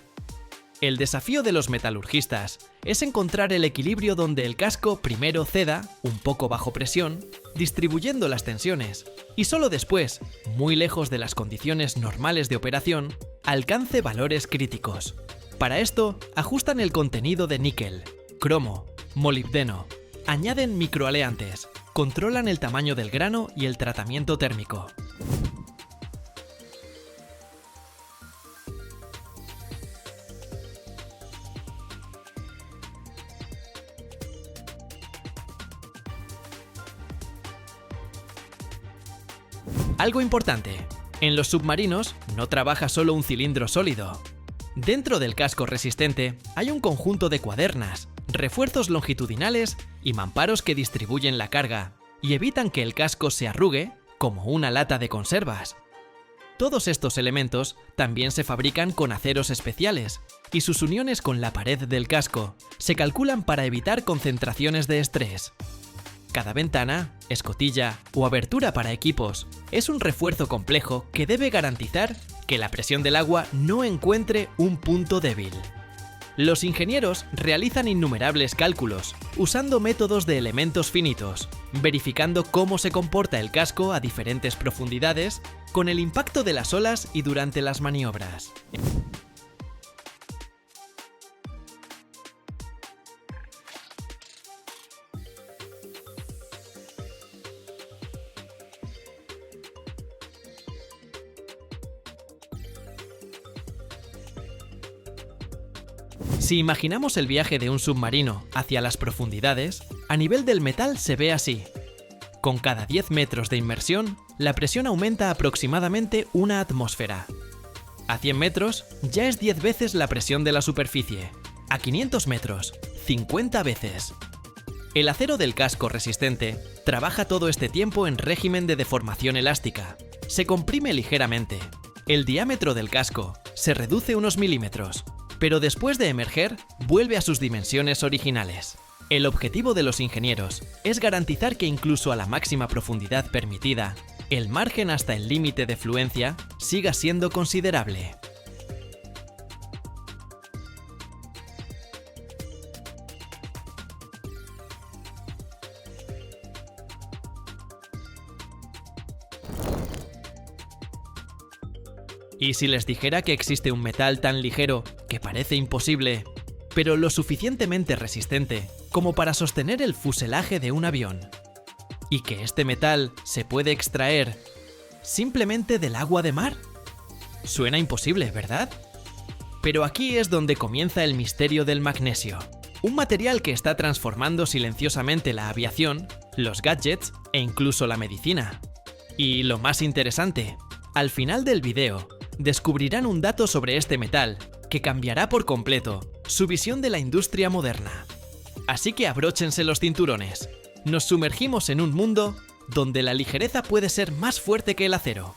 El desafío de los metalurgistas es encontrar el equilibrio donde el casco primero ceda, un poco bajo presión, distribuyendo las tensiones, y solo después, muy lejos de las condiciones normales de operación, alcance valores críticos. Para esto, ajustan el contenido de níquel, cromo, molibdeno, añaden microaleantes, controlan el tamaño del grano y el tratamiento térmico. Algo importante, en los submarinos no trabaja solo un cilindro sólido. Dentro del casco resistente hay un conjunto de cuadernas, refuerzos longitudinales y mamparos que distribuyen la carga y evitan que el casco se arrugue como una lata de conservas. Todos estos elementos también se fabrican con aceros especiales y sus uniones con la pared del casco se calculan para evitar concentraciones de estrés. Cada ventana, escotilla o abertura para equipos es un refuerzo complejo que debe garantizar que la presión del agua no encuentre un punto débil. Los ingenieros realizan innumerables cálculos usando métodos de elementos finitos, verificando cómo se comporta el casco a diferentes profundidades con el impacto de las olas y durante las maniobras. Si imaginamos el viaje de un submarino hacia las profundidades, a nivel del metal se ve así. Con cada 10 metros de inmersión, la presión aumenta aproximadamente una atmósfera. A 100 metros, ya es 10 veces la presión de la superficie. A 500 metros, 50 veces. El acero del casco resistente trabaja todo este tiempo en régimen de deformación elástica. Se comprime ligeramente. El diámetro del casco se reduce unos milímetros, pero después de emerger, vuelve a sus dimensiones originales. El objetivo de los ingenieros es garantizar que incluso a la máxima profundidad permitida, el margen hasta el límite de fluencia siga siendo considerable. ¿Y si les dijera que existe un metal tan ligero que parece imposible, pero lo suficientemente resistente como para sostener el fuselaje de un avión? ¿Y que este metal se puede extraer simplemente del agua de mar? Suena imposible, ¿verdad? Pero aquí es donde comienza el misterio del magnesio, un material que está transformando silenciosamente la aviación, los gadgets e incluso la medicina. Y lo más interesante, al final del video, descubrirán un dato sobre este metal que cambiará por completo su visión de la industria moderna. Así que abróchense los cinturones. Nos sumergimos en un mundo donde la ligereza puede ser más fuerte que el acero.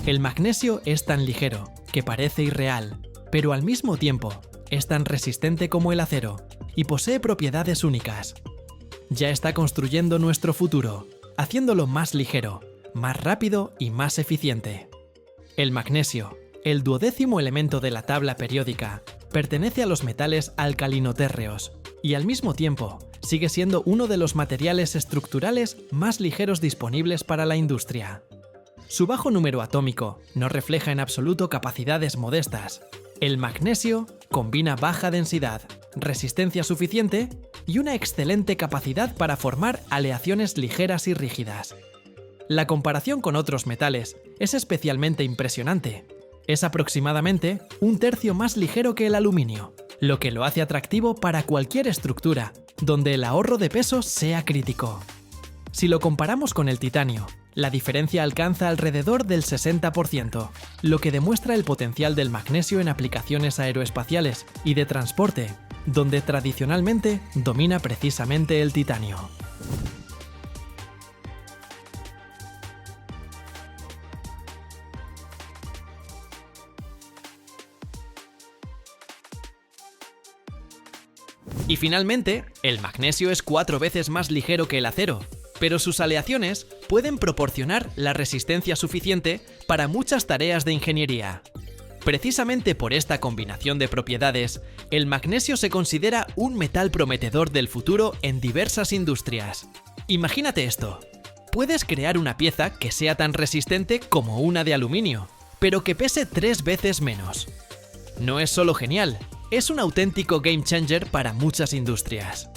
El magnesio es tan ligero que parece irreal, pero al mismo tiempo es tan resistente como el acero y posee propiedades únicas. Ya está construyendo nuestro futuro, haciéndolo más ligero, más rápido y más eficiente. El magnesio, el 12º elemento de la tabla periódica, pertenece a los metales alcalinotérreos y al mismo tiempo sigue siendo uno de los materiales estructurales más ligeros disponibles para la industria. Su bajo número atómico no refleja en absoluto capacidades modestas. El magnesio combina baja densidad, resistencia suficiente y una excelente capacidad para formar aleaciones ligeras y rígidas. La comparación con otros metales es especialmente impresionante. Es aproximadamente un tercio más ligero que el aluminio, lo que lo hace atractivo para cualquier estructura, donde el ahorro de peso sea crítico. Si lo comparamos con el titanio, La diferencia alcanza alrededor del 60%, lo que demuestra el potencial del magnesio en aplicaciones aeroespaciales y de transporte, donde tradicionalmente domina precisamente el titanio. Y finalmente, el magnesio es 4 veces más ligero que el acero, pero sus aleaciones pueden proporcionar la resistencia suficiente para muchas tareas de ingeniería. Precisamente por esta combinación de propiedades, el magnesio se considera un metal prometedor del futuro en diversas industrias. Imagínate esto: puedes crear una pieza que sea tan resistente como una de aluminio, pero que pese 3 veces menos. No es solo genial, es un auténtico game changer para muchas industrias.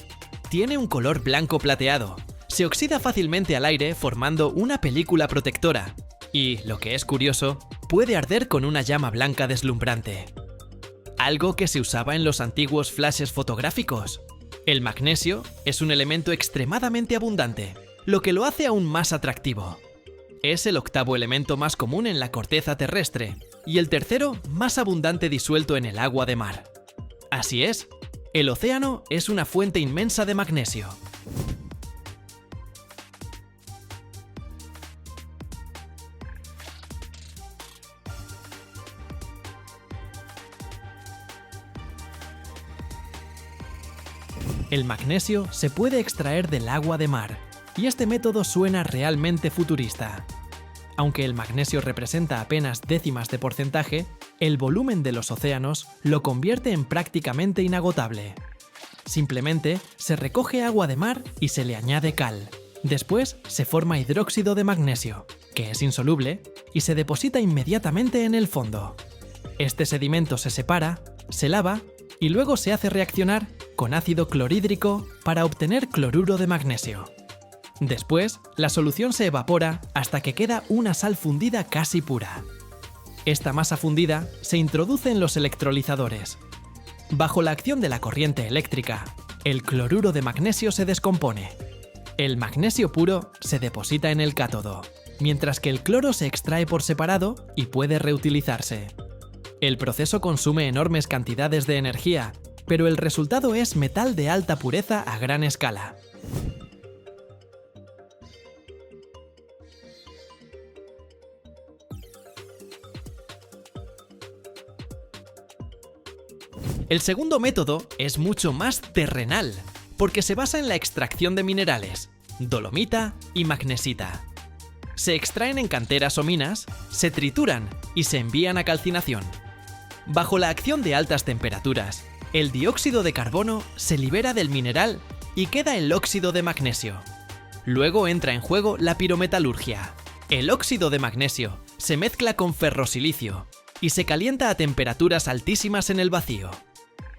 Tiene un color blanco plateado, se oxida fácilmente al aire formando una película protectora y, lo que es curioso, puede arder con una llama blanca deslumbrante. Algo que se usaba en los antiguos flashes fotográficos. El magnesio es un elemento extremadamente abundante, lo que lo hace aún más atractivo. Es el 8º elemento más común en la corteza terrestre y el 3º más abundante disuelto en el agua de mar. Así es, el océano es una fuente inmensa de magnesio. El magnesio se puede extraer del agua de mar, y este método suena realmente futurista. Aunque el magnesio representa apenas décimas de porcentaje, el volumen de los océanos lo convierte en prácticamente inagotable. Simplemente se recoge agua de mar y se le añade cal. Después se forma hidróxido de magnesio, que es insoluble, y se deposita inmediatamente en el fondo. Este sedimento se separa, se lava y luego se hace reaccionar con ácido clorhídrico para obtener cloruro de magnesio. Después, la solución se evapora hasta que queda una sal fundida casi pura. Esta masa fundida se introduce en los electrolizadores. Bajo la acción de la corriente eléctrica, el cloruro de magnesio se descompone. El magnesio puro se deposita en el cátodo, mientras que el cloro se extrae por separado y puede reutilizarse. El proceso consume enormes cantidades de energía, pero el resultado es metal de alta pureza a gran escala. El segundo método es mucho más terrenal, porque se basa en la extracción de minerales, dolomita y magnesita. Se extraen en canteras o minas, se trituran y se envían a calcinación. Bajo la acción de altas temperaturas, el dióxido de carbono se libera del mineral y queda el óxido de magnesio. Luego entra en juego la pirometalurgia. El óxido de magnesio se mezcla con ferrosilicio y se calienta a temperaturas altísimas en el vacío.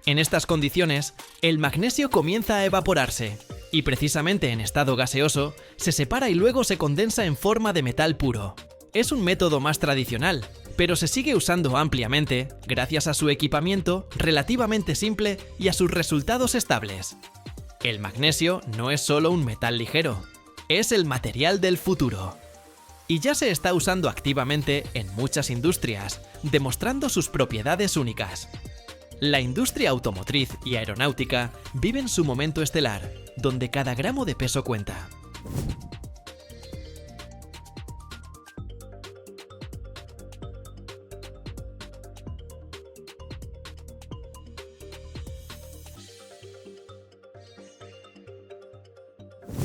En estas condiciones, el magnesio comienza a evaporarse y precisamente en estado gaseoso se separa y luego se condensa en forma de metal puro. Es un método más tradicional, pero se sigue usando ampliamente gracias a su equipamiento relativamente simple y a sus resultados estables. El magnesio no es solo un metal ligero, es el material del futuro. Y ya se está usando activamente en muchas industrias, demostrando sus propiedades únicas. La industria automotriz y aeronáutica viven su momento estelar, donde cada gramo de peso cuenta.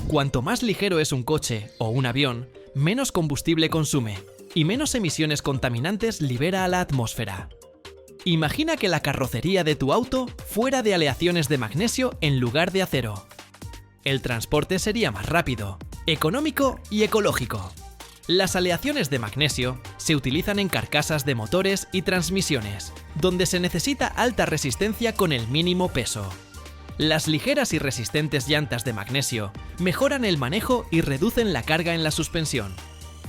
Cuanto más ligero es un coche o un avión, menos combustible consume y menos emisiones contaminantes libera a la atmósfera. Imagina que la carrocería de tu auto fuera de aleaciones de magnesio en lugar de acero. El transporte sería más rápido, económico y ecológico. Las aleaciones de magnesio se utilizan en carcasas de motores y transmisiones, donde se necesita alta resistencia con el mínimo peso. Las ligeras y resistentes llantas de magnesio mejoran el manejo y reducen la carga en la suspensión.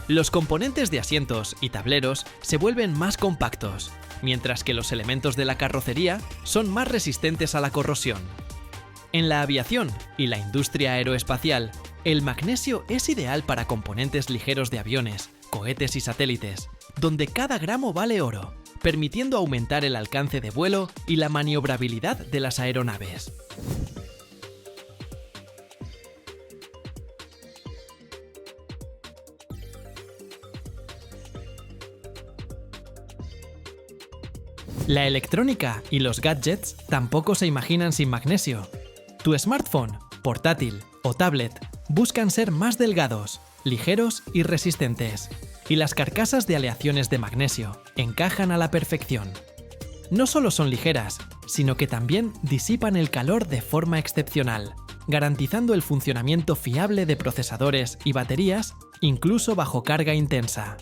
Los componentes de asientos y tableros se vuelven más compactos, mientras que los elementos de la carrocería son más resistentes a la corrosión. En la aviación y la industria aeroespacial, El magnesio es ideal para componentes ligeros de aviones, cohetes y satélites, donde cada gramo vale oro, permitiendo aumentar el alcance de vuelo y la maniobrabilidad de las aeronaves. La electrónica y los gadgets tampoco se imaginan sin magnesio. Tu smartphone, portátil o tablet buscan ser más delgados, ligeros y resistentes, y las carcasas de aleaciones de magnesio encajan a la perfección. No solo son ligeras, sino que también disipan el calor de forma excepcional, garantizando el funcionamiento fiable de procesadores y baterías, incluso bajo carga intensa.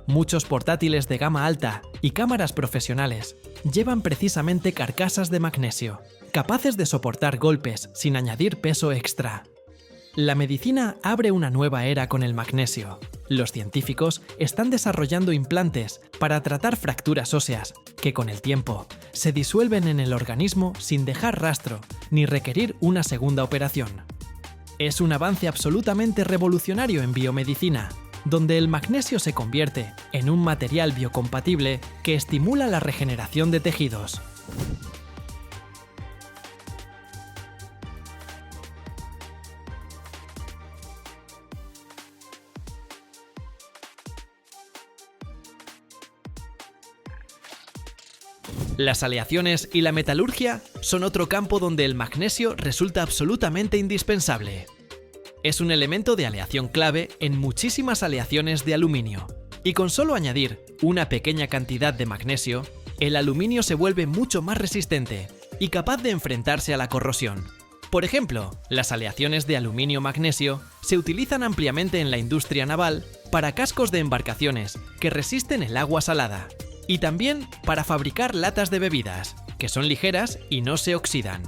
Muchos portátiles de gama alta y cámaras profesionales llevan precisamente carcasas de magnesio, capaces de soportar golpes sin añadir peso extra. La medicina abre una nueva era con el magnesio. Los científicos están desarrollando implantes para tratar fracturas óseas que con el tiempo se disuelven en el organismo sin dejar rastro ni requerir una segunda operación. Es un avance absolutamente revolucionario en biomedicina, donde el magnesio se convierte en un material biocompatible que estimula la regeneración de tejidos. Las aleaciones y la metalurgia son otro campo donde el magnesio resulta absolutamente indispensable. Es un elemento de aleación clave en muchísimas aleaciones de aluminio, y con solo añadir una pequeña cantidad de magnesio, el aluminio se vuelve mucho más resistente y capaz de enfrentarse a la corrosión. Por ejemplo, las aleaciones de aluminio-magnesio se utilizan ampliamente en la industria naval para cascos de embarcaciones que resisten el agua salada, y también para fabricar latas de bebidas, que son ligeras y no se oxidan.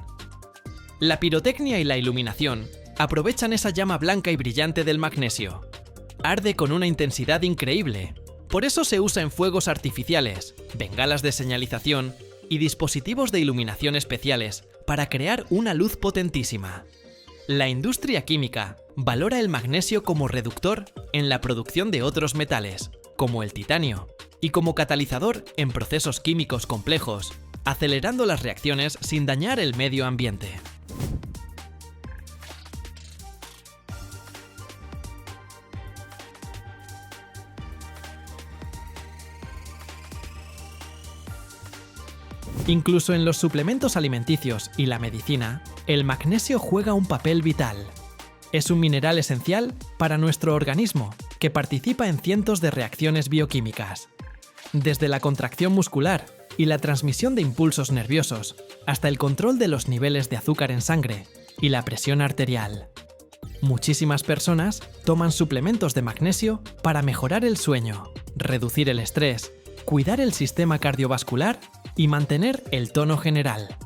La pirotecnia y la iluminación aprovechan esa llama blanca y brillante del magnesio. Arde con una intensidad increíble, por eso se usa en fuegos artificiales, bengalas de señalización y dispositivos de iluminación especiales para crear una luz potentísima. La industria química valora el magnesio como reductor en la producción de otros metales, como el titanio, y como catalizador en procesos químicos complejos, acelerando las reacciones sin dañar el medio ambiente. Incluso en los suplementos alimenticios y la medicina, el magnesio juega un papel vital. Es un mineral esencial para nuestro organismo que participa en cientos de reacciones bioquímicas, desde la contracción muscular y la transmisión de impulsos nerviosos hasta el control de los niveles de azúcar en sangre y la presión arterial. Muchísimas personas toman suplementos de magnesio para mejorar el sueño, reducir el estrés, cuidar el sistema cardiovascular y mantener el tono general.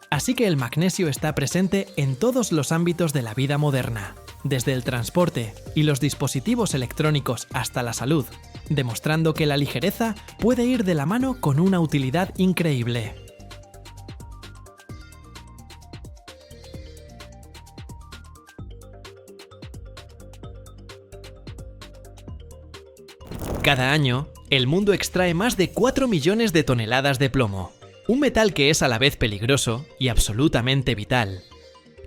Así que el magnesio está presente en todos los ámbitos de la vida moderna, desde el transporte y los dispositivos electrónicos hasta la salud, demostrando que la ligereza puede ir de la mano con una utilidad increíble. Cada año, el mundo extrae más de 4 millones de toneladas de plomo, un metal que es a la vez peligroso y absolutamente vital.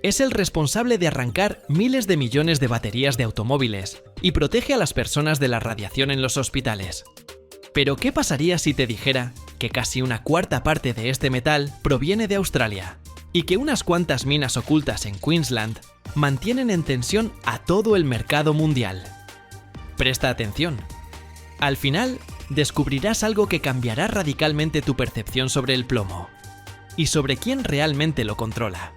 Es el responsable de arrancar miles de millones de baterías de automóviles y protege a las personas de la radiación en los hospitales. Pero ¿qué pasaría si te dijera que casi una cuarta parte de este metal proviene de Australia y que unas cuantas minas ocultas en Queensland mantienen en tensión a todo el mercado mundial? Presta atención. Al final, descubrirás algo que cambiará radicalmente tu percepción sobre el plomo y sobre quién realmente lo controla.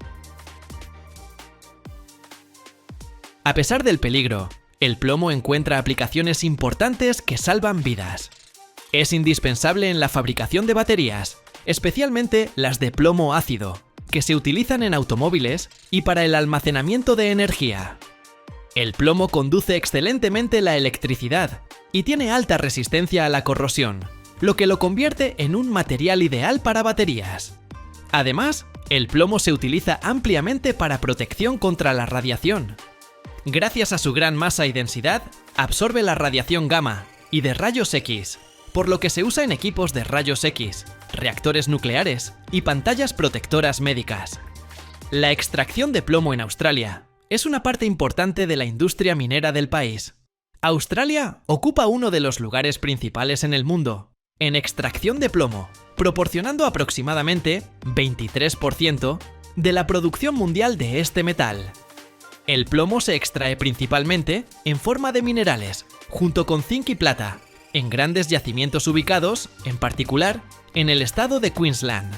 A pesar del peligro, el plomo encuentra aplicaciones importantes que salvan vidas. Es indispensable en la fabricación de baterías, especialmente las de plomo ácido, que se utilizan en automóviles y para el almacenamiento de energía. El plomo conduce excelentemente la electricidad y tiene alta resistencia a la corrosión, lo que lo convierte en un material ideal para baterías. Además, el plomo se utiliza ampliamente para protección contra la radiación. Gracias a su gran masa y densidad, absorbe la radiación gamma y de rayos X, por lo que se usa en equipos de rayos X, reactores nucleares y pantallas protectoras médicas. La extracción de plomo en Australia es una parte importante de la industria minera del país. Australia ocupa uno de los lugares principales en el mundo en extracción de plomo, proporcionando aproximadamente 23% de la producción mundial de este metal. El plomo se extrae principalmente en forma de minerales, junto con zinc y plata, en grandes yacimientos ubicados, en particular, en el estado de Queensland.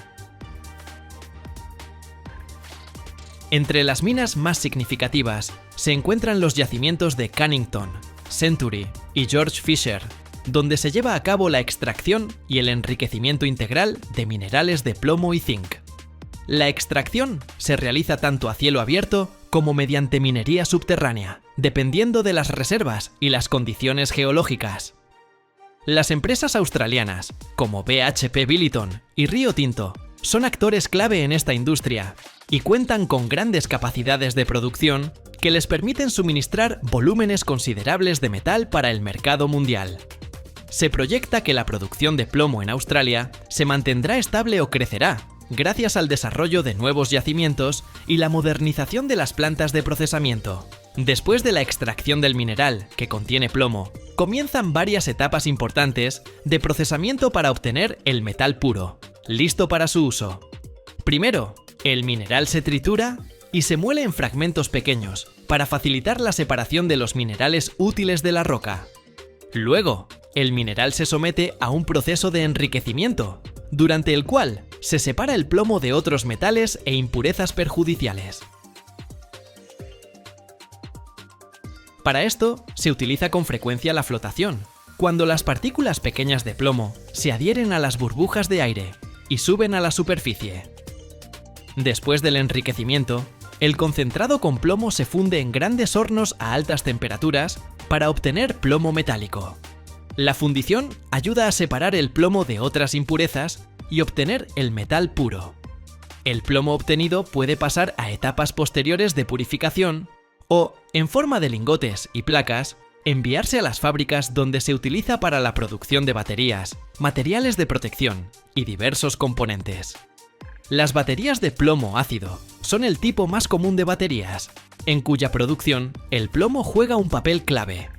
Entre las minas más significativas se encuentran los yacimientos de Cannington, Century y George Fisher, donde se lleva a cabo la extracción y el enriquecimiento integral de minerales de plomo y zinc. La extracción se realiza tanto a cielo abierto como mediante minería subterránea, dependiendo de las reservas y las condiciones geológicas. Las empresas australianas, como BHP Billiton y Rio Tinto, son actores clave en esta industria y cuentan con grandes capacidades de producción que les permiten suministrar volúmenes considerables de metal para el mercado mundial. Se proyecta que la producción de plomo en Australia se mantendrá estable o crecerá, gracias al desarrollo de nuevos yacimientos y la modernización de las plantas de procesamiento. Después de la extracción del mineral, que contiene plomo, comienzan varias etapas importantes de procesamiento para obtener el metal puro, listo para su uso. Primero, el mineral se tritura y se muele en fragmentos pequeños para facilitar la separación de los minerales útiles de la roca. Luego, el mineral se somete a un proceso de enriquecimiento, durante el cual se separa el plomo de otros metales e impurezas perjudiciales. Para esto, se utiliza con frecuencia la flotación, cuando las partículas pequeñas de plomo se adhieren a las burbujas de aire y suben a la superficie. Después del enriquecimiento, el concentrado con plomo se funde en grandes hornos a altas temperaturas para obtener plomo metálico. La fundición ayuda a separar el plomo de otras impurezas y obtener el metal puro. El plomo obtenido puede pasar a etapas posteriores de purificación o, en forma de lingotes y placas, enviarse a las fábricas donde se utiliza para la producción de baterías, materiales de protección y diversos componentes. Las baterías de plomo ácido son el tipo más común de baterías, en cuya producción el plomo juega un papel clave.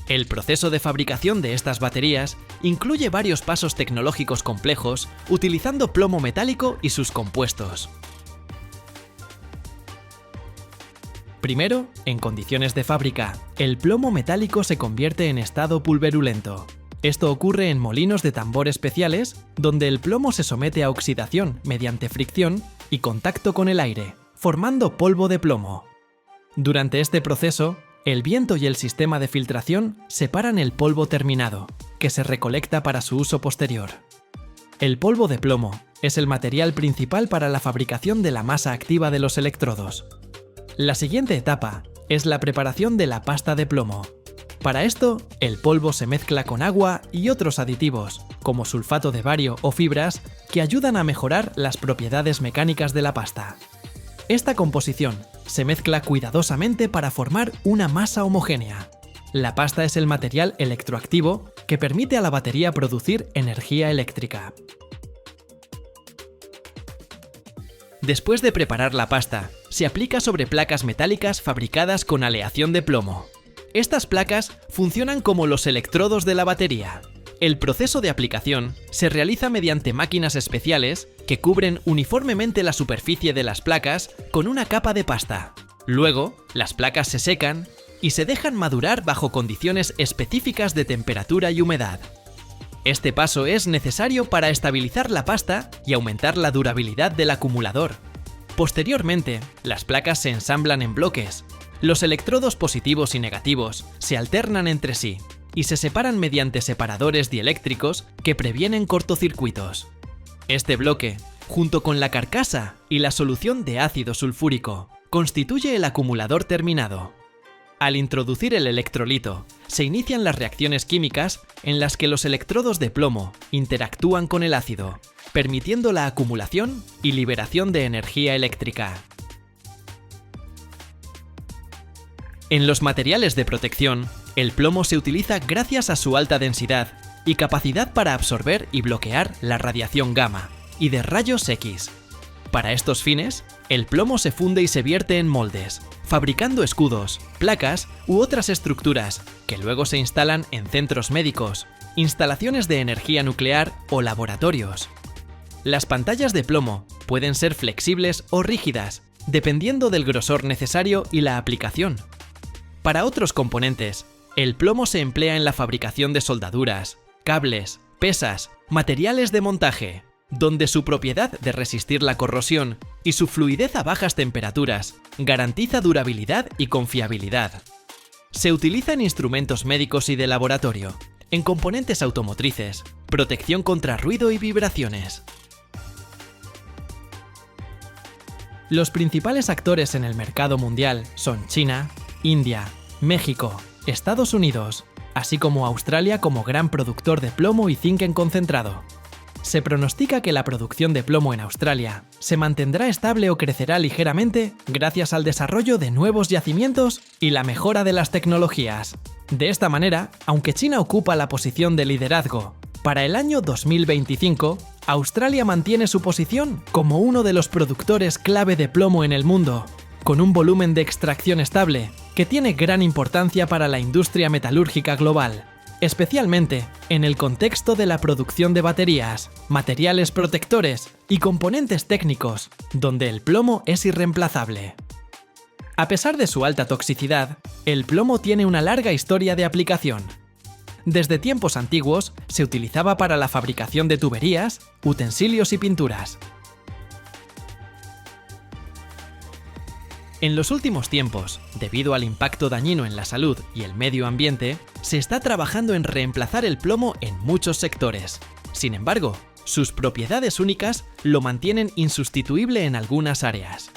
El proceso de fabricación de estas baterías incluye varios pasos tecnológicos complejos utilizando plomo metálico y sus compuestos. Primero, en condiciones de fábrica, el plomo metálico se convierte en estado pulverulento. Esto ocurre en molinos de tambor especiales, donde el plomo se somete a oxidación mediante fricción y contacto con el aire, formando polvo de plomo. Durante este proceso, el viento y el sistema de filtración separan el polvo terminado, que se recolecta para su uso posterior. El polvo de plomo es el material principal para la fabricación de la masa activa de los electrodos. La siguiente etapa es la preparación de la pasta de plomo. Para esto, el polvo se mezcla con agua y otros aditivos, como sulfato de bario o fibras, que ayudan a mejorar las propiedades mecánicas de la pasta. Esta composición se mezcla cuidadosamente para formar una masa homogénea. La pasta es el material electroactivo que permite a la batería producir energía eléctrica. Después de preparar la pasta, se aplica sobre placas metálicas fabricadas con aleación de plomo. Estas placas funcionan como los electrodos de la batería. El proceso de aplicación se realiza mediante máquinas especiales que cubren uniformemente la superficie de las placas con una capa de pasta. Luego, las placas se secan y se dejan madurar bajo condiciones específicas de temperatura y humedad. Este paso es necesario para estabilizar la pasta y aumentar la durabilidad del acumulador. Posteriormente, las placas se ensamblan en bloques. Los electrodos positivos y negativos se alternan entre sí y se separan mediante separadores dieléctricos que previenen cortocircuitos. Este bloque, junto con la carcasa y la solución de ácido sulfúrico, constituye el acumulador terminado. Al introducir el electrolito, se inician las reacciones químicas en las que los electrodos de plomo interactúan con el ácido, permitiendo la acumulación y liberación de energía eléctrica. En los materiales de protección, el plomo se utiliza gracias a su alta densidad y capacidad para absorber y bloquear la radiación gamma y de rayos X. Para estos fines, el plomo se funde y se vierte en moldes, fabricando escudos, placas u otras estructuras que luego se instalan en centros médicos, instalaciones de energía nuclear o laboratorios. Las pantallas de plomo pueden ser flexibles o rígidas, dependiendo del grosor necesario y la aplicación. Para otros componentes, el plomo se emplea en la fabricación de soldaduras, cables, pesas, materiales de montaje, donde su propiedad de resistir la corrosión y su fluidez a bajas temperaturas garantiza durabilidad y confiabilidad. Se utiliza en instrumentos médicos y de laboratorio, en componentes automotrices, protección contra ruido y vibraciones. Los principales actores en el mercado mundial son China, India, México, Estados Unidos, así como Australia como gran productor de plomo y zinc en concentrado. Se pronostica que la producción de plomo en Australia se mantendrá estable o crecerá ligeramente gracias al desarrollo de nuevos yacimientos y la mejora de las tecnologías. De esta manera, aunque China ocupa la posición de liderazgo, para el año 2025, Australia mantiene su posición como uno de los productores clave de plomo en el mundo, con un volumen de extracción estable que tiene gran importancia para la industria metalúrgica global, especialmente en el contexto de la producción de baterías, materiales protectores y componentes técnicos, donde el plomo es irreemplazable. A pesar de su alta toxicidad, el plomo tiene una larga historia de aplicación. Desde tiempos antiguos se utilizaba para la fabricación de tuberías, utensilios y pinturas. En los últimos tiempos, debido al impacto dañino en la salud y el medio ambiente, se está trabajando en reemplazar el plomo en muchos sectores. Sin embargo, sus propiedades únicas lo mantienen insustituible en algunas áreas.